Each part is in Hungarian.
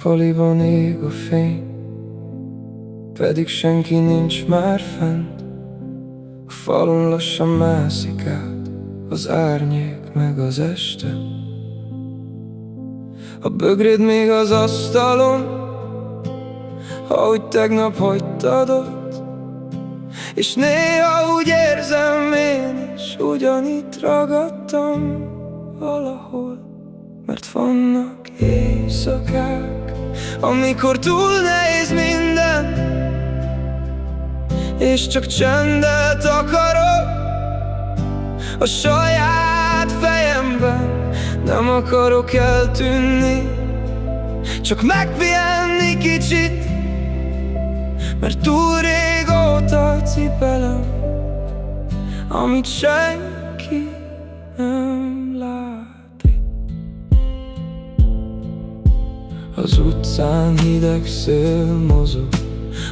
nappaliban ég a fény, pedig senki nincs már fent. A falon lassan mászik át az árnyék meg az este. A bögréd még az asztalon, ahogy tegnap hagytad ott, és néha úgy érzem, én is ugyanitt ragadtam valahol. Mert vannak éjszakák, amikor túl nehéz minden, és csak csendet akarok a saját fejemben. Nem akarok eltűnni, csak megpihenni kicsit, mert túl régóta cipelem, amit senki nem lát itt. Az utcán hideg szél mozog,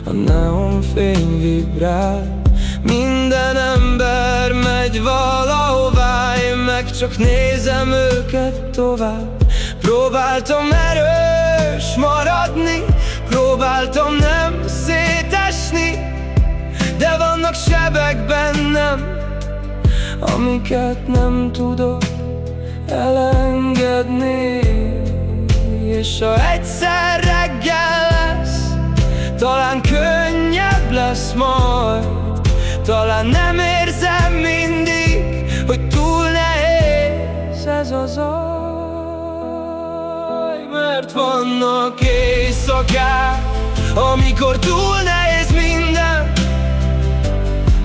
a neonfény vibrál, minden ember megy valahová, én meg csak nézem őket tovább. Próbáltam erős maradni, próbáltam nem szétesni, de vannak sebek bennem, amiket nem tudok elengedni. És ha egyszer reggel lesz, talán könnyebb lesz majd. Talán nem érzem mindig, hogy túl nehéz ez a zaj. Mert vannak éjszakák, amikor túl nehéz minden,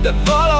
de valahogy